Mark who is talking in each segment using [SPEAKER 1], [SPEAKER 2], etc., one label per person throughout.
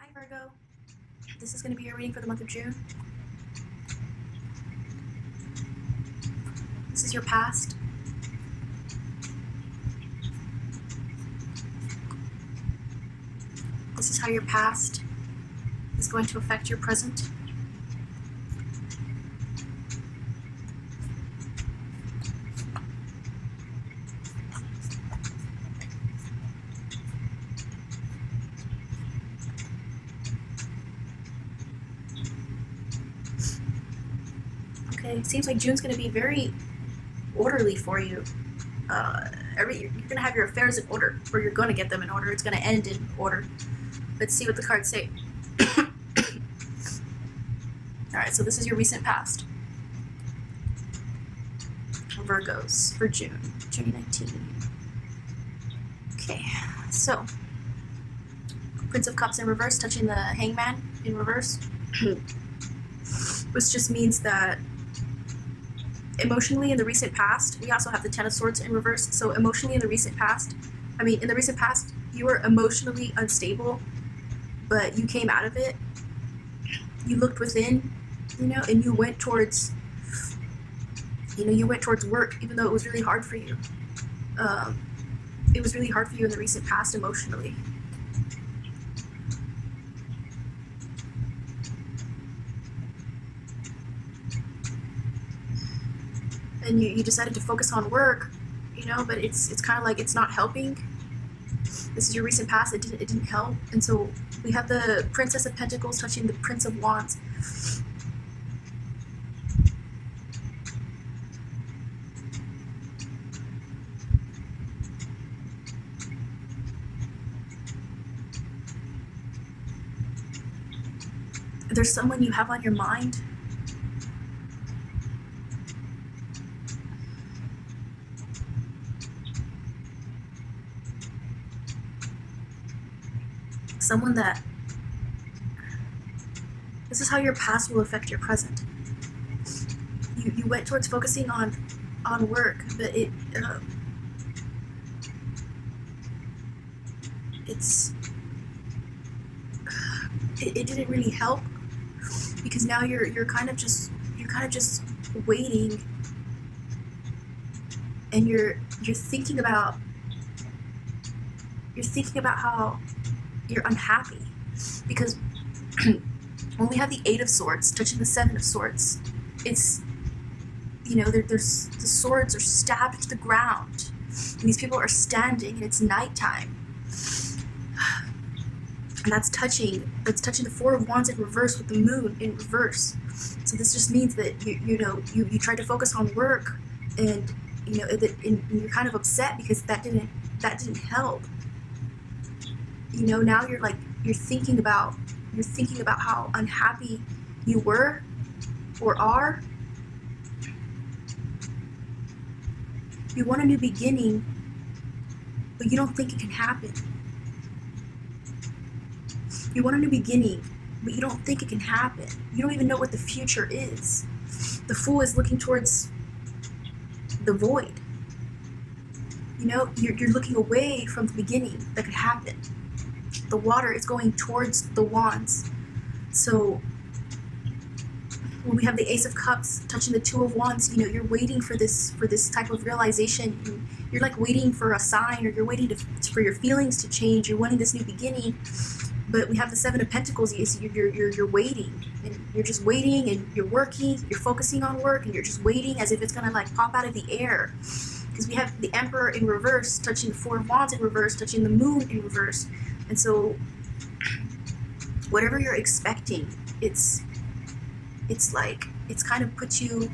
[SPEAKER 1] Hi Virgo, this is going to be your reading for the month of June. This is your past. This is how your past is going to affect your present. Okay, it seems like June's going to be very orderly for you. You're going to have your affairs in order, or you're going to get them in order. It's going to end in order. Let's see what the cards say. Alright, so this is your recent past. Virgos for June 2019. Okay, so Prince of Cups in reverse, touching the Hangman in reverse. Which just means that emotionally in the recent past, we also have the Ten of Swords in reverse. So emotionally in the recent past, you were emotionally unstable, but you came out of it. You looked within, and you went towards, work, even though it was really hard for you. It was really hard for you in the recent past emotionally. And you decided to focus on work, but it's kind of like it's not helping. This is your recent past. It didn't help. And so we have the Princess of Pentacles touching the Prince of Wands. There's someone you have on your mind. Someone that, this is how your past will affect your present. You went towards focusing on work, but it didn't really help, because now you're kind of just waiting, and you're thinking about how you're unhappy, because when we have the Eight of Swords touching the Seven of Swords, it's, there's the swords are stabbed into the ground, and these people are standing, and it's nighttime, and that's touching the Four of Wands in reverse with the Moon in reverse. So this just means that you tried to focus on work, and and you're kind of upset because that didn't help. Now you're thinking about how unhappy you were or are. You want a new beginning, but you don't think it can happen. You want a new beginning, but you don't think it can happen. You don't even know what the future is. The Fool is looking towards the void. You're looking away from the beginning that could happen. The Water is going towards the Wands. So when we have the Ace of Cups touching the Two of Wands, you're waiting for this type of realization. You're like waiting for a sign, or you're waiting for your feelings to change. You're wanting this new beginning. But we have the Seven of Pentacles. You're waiting, and you're just waiting, and you're working. You're focusing on work, and you're just waiting as if it's gonna like pop out of the air. Because we have the Emperor in reverse touching the Four of Wands in reverse, touching the Moon in reverse. And so whatever you're expecting, it's kind of put you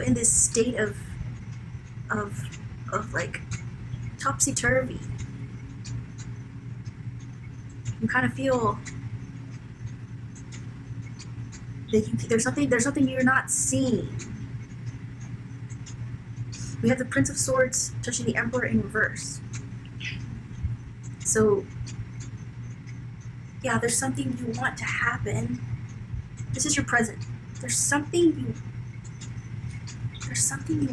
[SPEAKER 1] in this state of like topsy-turvy. You kind of feel that there's something you're not seeing. We have the Prince of Swords touching the Emperor in reverse. So, yeah, there's something you want to happen. This is your present. There's something you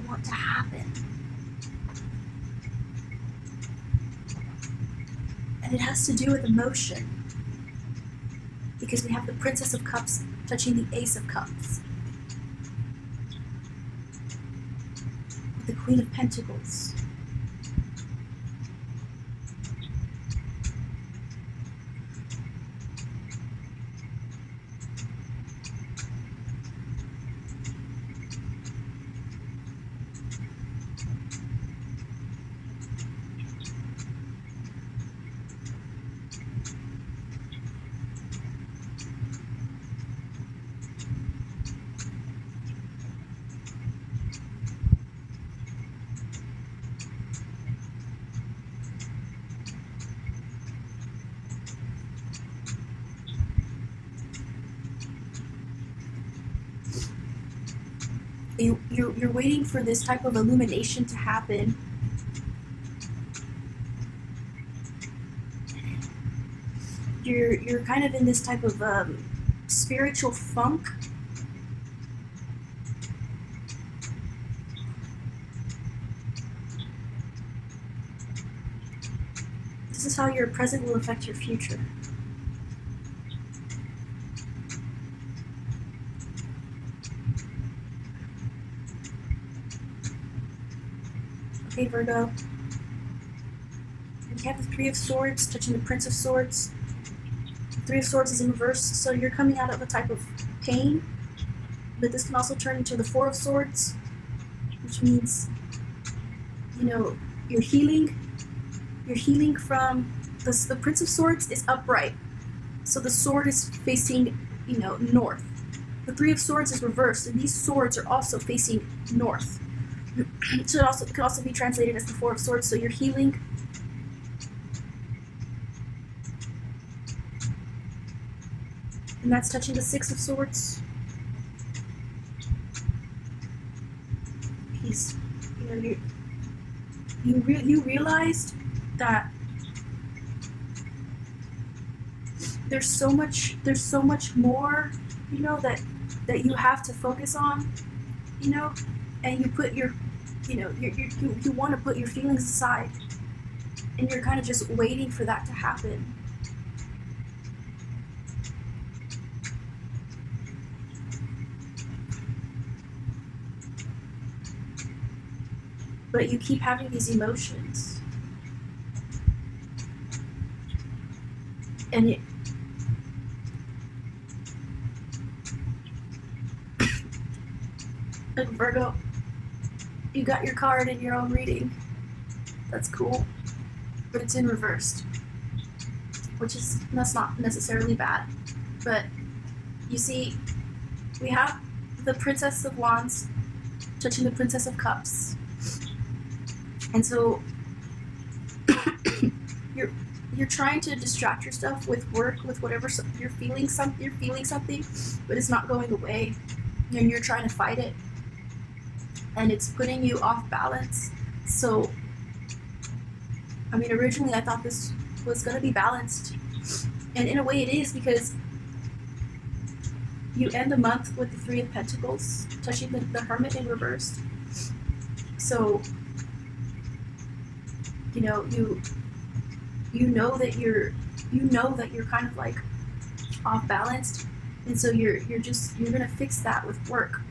[SPEAKER 1] want to happen. And it has to do with emotion. Because we have the Princess of Cups touching the Ace of Cups. The Queen of Pentacles. You're waiting for this type of illumination to happen. You're kind of in this type of spiritual funk. This is how your present will affect your future. Okay, Virgo. We have the Three of Swords touching the Prince of Swords. The Three of Swords is in reverse, so you're coming out of a type of pain. But this can also turn into the Four of Swords, which means, you know, you're healing. You're healing from the Prince of Swords is upright, so the sword is facing, you know, north. The Three of Swords is reversed, and these swords are also facing it could also be translated as the Four of Swords. So you're healing. And that's touching the Six of Swords. You realized that there's so much more, you know, that you have to focus on, you know, and you put your, you know, you want to put your feelings aside, and you're kind of just waiting for that to happen. But you keep having these emotions. And like Virgo, you got your card in your own reading. That's cool. But it's in reversed. That's not necessarily bad. But you see, we have the Princess of Wands touching the Princess of Cups. And so you're trying to distract yourself with work, with whatever you're feeling something, but it's not going away, and you're trying to fight it, and it's putting you off balance. So, I mean, originally I thought this was going to be balanced, and in a way it is, because you end the month with the Three of Pentacles touching the Hermit in reverse. So, you know, you know that you're kind of like off balanced, and so you're gonna fix that with work.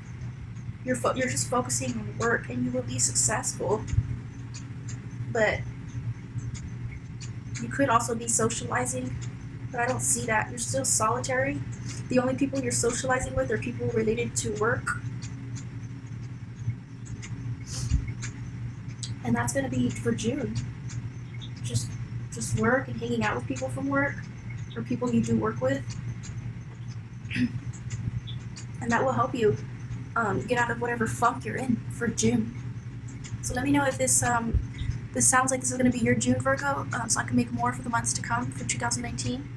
[SPEAKER 1] You're just focusing on work, and you will be successful. But you could also be socializing, but I don't see that. You're still solitary. The only people you're socializing with are people related to work. And that's going to be for June. Just work and hanging out with people from work, or people you do work with. And that will help you get out of whatever funk you're in for June. So let me know if this sounds like this is going to be your June, Virgo, so I can make more for the months to come for 2019.